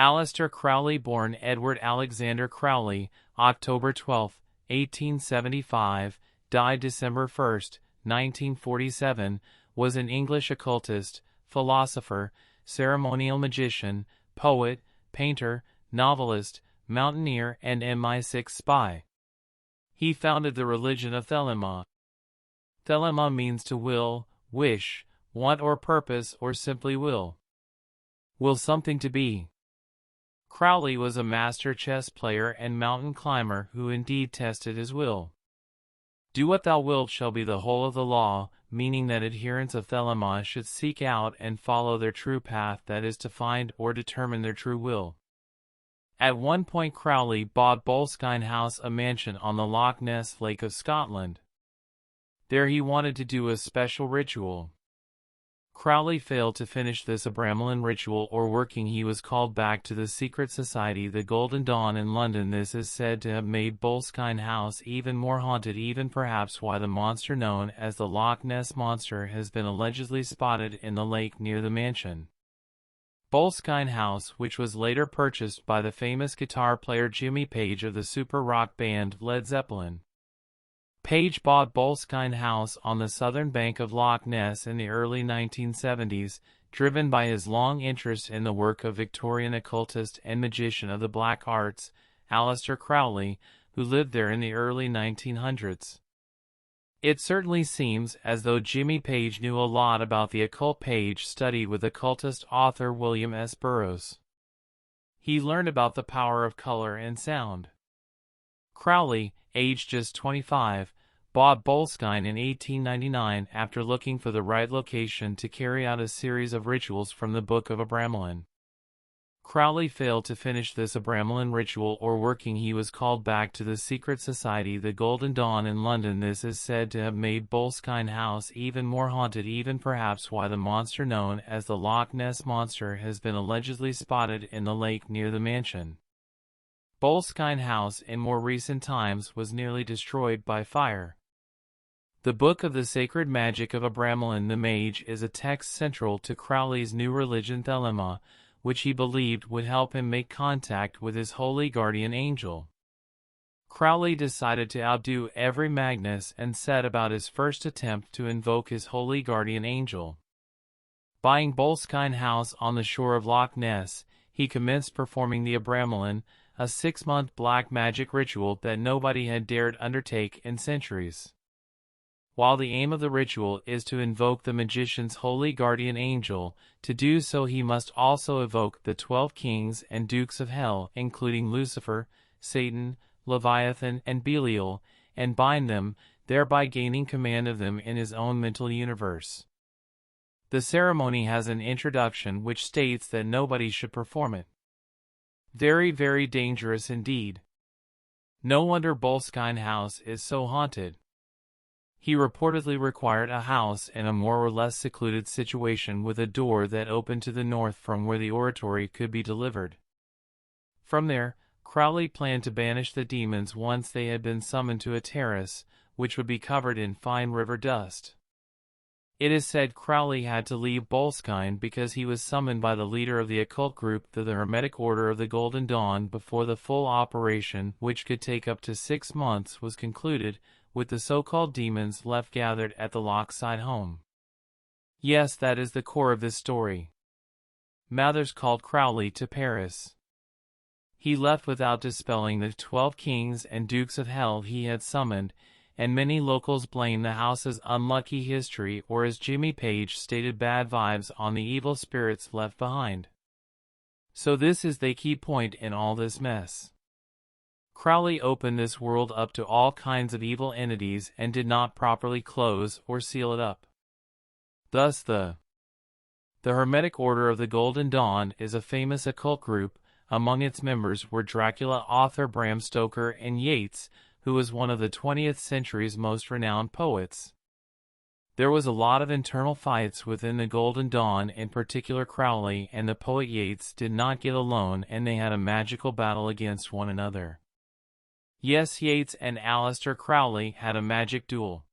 Aleister Crowley, born Edward Alexander Crowley, October 12, 1875, died December 1, 1947, was an English occultist, philosopher, ceremonial magician, poet, painter, novelist, mountaineer, and MI6 spy. He founded the religion of Thelema. Thelema means to will, wish, want or purpose, or simply will. Will something to be. Crowley was a master chess player and mountain climber who indeed tested his will. Do what thou wilt shall be the whole of the law, meaning that adherents of Thelema should seek out and follow their true path, that is to find or determine their true will. At one point Crowley bought Boleskine House, a mansion on the Loch Ness Lake of Scotland. There he wanted to do a special ritual. Crowley failed to finish this Abramelin ritual or working. He was called back to the secret society, the Golden Dawn, in London. This is said to have made Boleskine House even more haunted, even perhaps why the monster known as the Loch Ness Monster has been allegedly spotted in the lake near the mansion. Boleskine House, which was later purchased by the famous guitar player Jimmy Page of the super rock band Led Zeppelin. Page bought Boleskine House on the southern bank of Loch Ness in the early 1970s, driven by his long interest in the work of Victorian occultist and magician of the black arts, Aleister Crowley, who lived there in the early 1900s. It certainly seems as though Jimmy Page knew a lot about the occult. Page studied with occultist author William S. Burroughs. He learned about the power of color and sound. Crowley, aged just 25, bought Boleskine in 1899 after looking for the right location to carry out a series of rituals from the Book of Abramelin. Crowley failed to finish this Abramelin ritual or working. He was called back to the secret society, the Golden Dawn, in London. This is said to have made Boleskine House even more haunted, even perhaps why the monster known as the Loch Ness Monster has been allegedly spotted in the lake near the mansion. Boleskine House in more recent times was nearly destroyed by fire. The Book of the Sacred Magic of Abramelin the Mage is a text central to Crowley's new religion Thelema, which he believed would help him make contact with his holy guardian angel. Crowley decided to outdo every Magnus and set about his first attempt to invoke his holy guardian angel. Buying Boleskine House on the shore of Loch Ness, he commenced performing the Abramelin, a 6-month black magic ritual that nobody had dared undertake in centuries. While the aim of the ritual is to invoke the magician's holy guardian angel, to do so he must also evoke the 12 kings and dukes of hell, including Lucifer, Satan, Leviathan, and Belial, and bind them, thereby gaining command of them in his own mental universe. The ceremony has an introduction which states that nobody should perform it. Very, very dangerous indeed. No wonder Boleskine House is so haunted. He reportedly required a house in a more or less secluded situation with a door that opened to the north from where the oratory could be delivered. From there, Crowley planned to banish the demons once they had been summoned to a terrace, which would be covered in fine river dust. It is said Crowley had to leave Boleskine because he was summoned by the leader of the occult group, the Hermetic Order of the Golden Dawn, before the full operation, which could take up to 6 months, was concluded, with the so-called demons left gathered at the Lochside home. Yes, that is the core of this story. Mathers called Crowley to Paris. He left without dispelling the 12 kings and dukes of hell he had summoned, and many locals blame the house's unlucky history, or as Jimmy Page stated, bad vibes, on the evil spirits left behind. So this is the key point in all this mess. Crowley opened this world up to all kinds of evil entities and did not properly close or seal it up. Thus the Hermetic Order of the Golden Dawn is a famous occult group. Among its members were Dracula author Bram Stoker and Yeats, who was one of the 20th century's most renowned poets. There was a lot of internal fights within the Golden Dawn, in particular Crowley and the poet Yeats did not get along, and they had a magical battle against one another. Yes, Yeats and Aleister Crowley had a magic duel.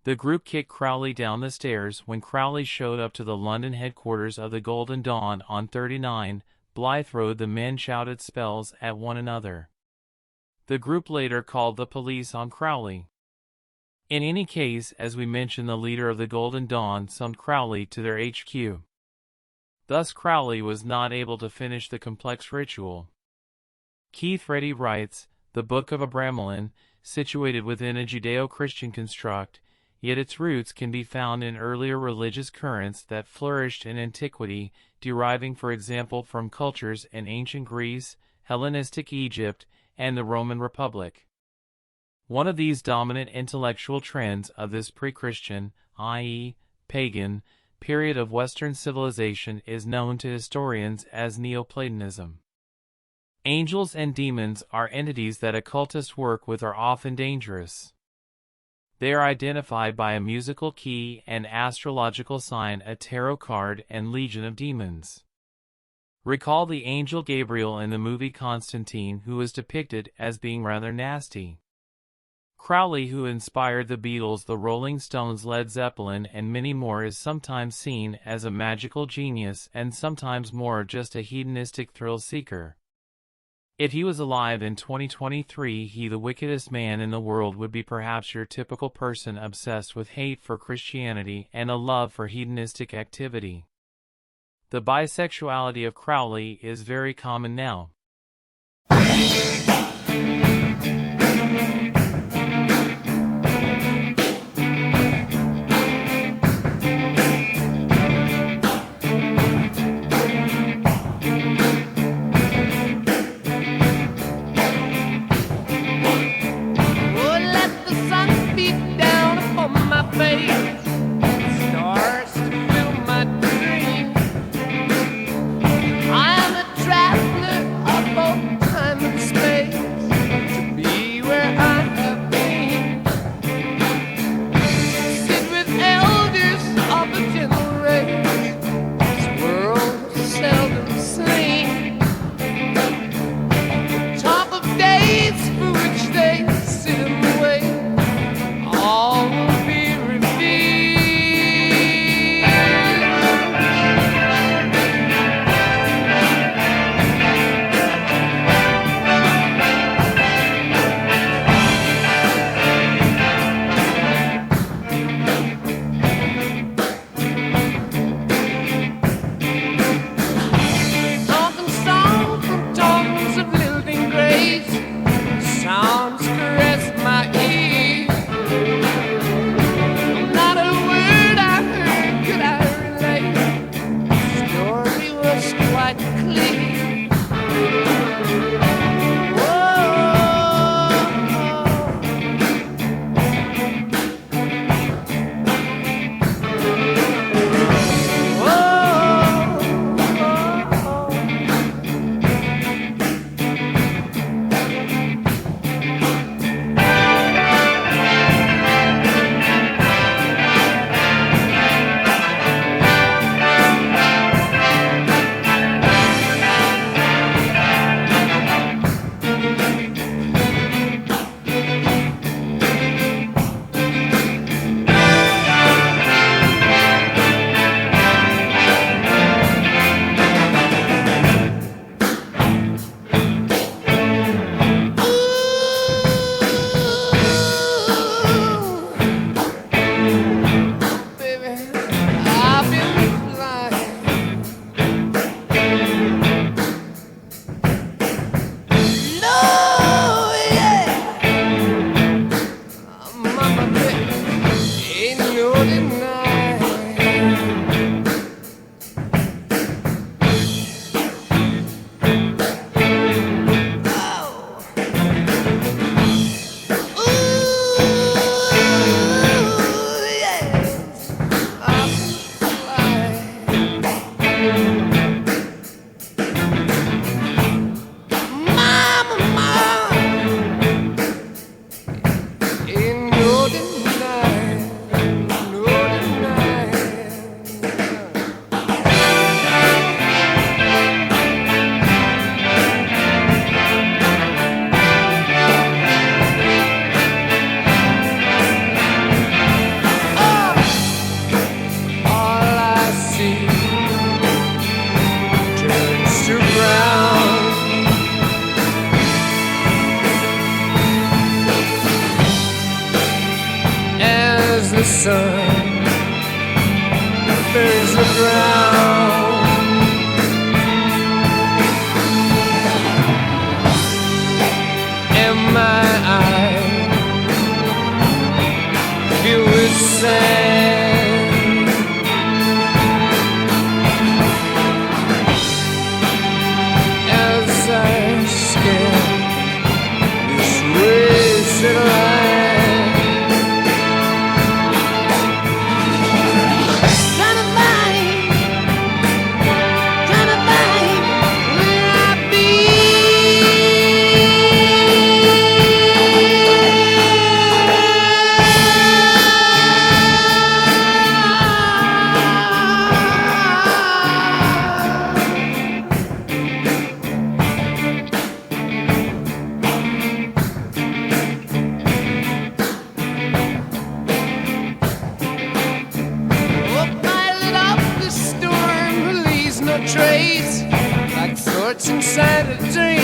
The group kicked Crowley down the stairs when Crowley showed up to the London headquarters of the Golden Dawn on 39 Blythe Road. The men shouted spells at one another. The group later called the police on Crowley. In any case, as we mentioned, the leader of the Golden Dawn summoned Crowley to their HQ. Thus Crowley was not able to finish the complex ritual. Keith Reddy writes, the Book of Abramelin, situated within a Judeo-Christian construct, yet its roots can be found in earlier religious currents that flourished in antiquity, deriving for example from cultures in ancient Greece, Hellenistic Egypt, and the Roman Republic. One of these dominant intellectual trends of this pre-Christian, i.e., pagan, period of Western civilization is known to historians as Neoplatonism. Angels and demons are entities that occultists work with are often dangerous. They are identified by a musical key, an astrological sign, a tarot card, and legion of demons. Recall the angel Gabriel in the movie Constantine, who was depicted as being rather nasty. Crowley, who inspired the Beatles, the Rolling Stones, Led Zeppelin, and many more, is sometimes seen as a magical genius and sometimes more just a hedonistic thrill-seeker. If he was alive in 2023, he, the wickedest man in the world, would be perhaps your typical person obsessed with hate for Christianity and a love for hedonistic activity. The bisexuality of Crowley is very common now. Traveler of all time and space. sun, there's the ground. And my eyes filled with sand, as I scan this wasted life. Trace like thoughts inside a dream.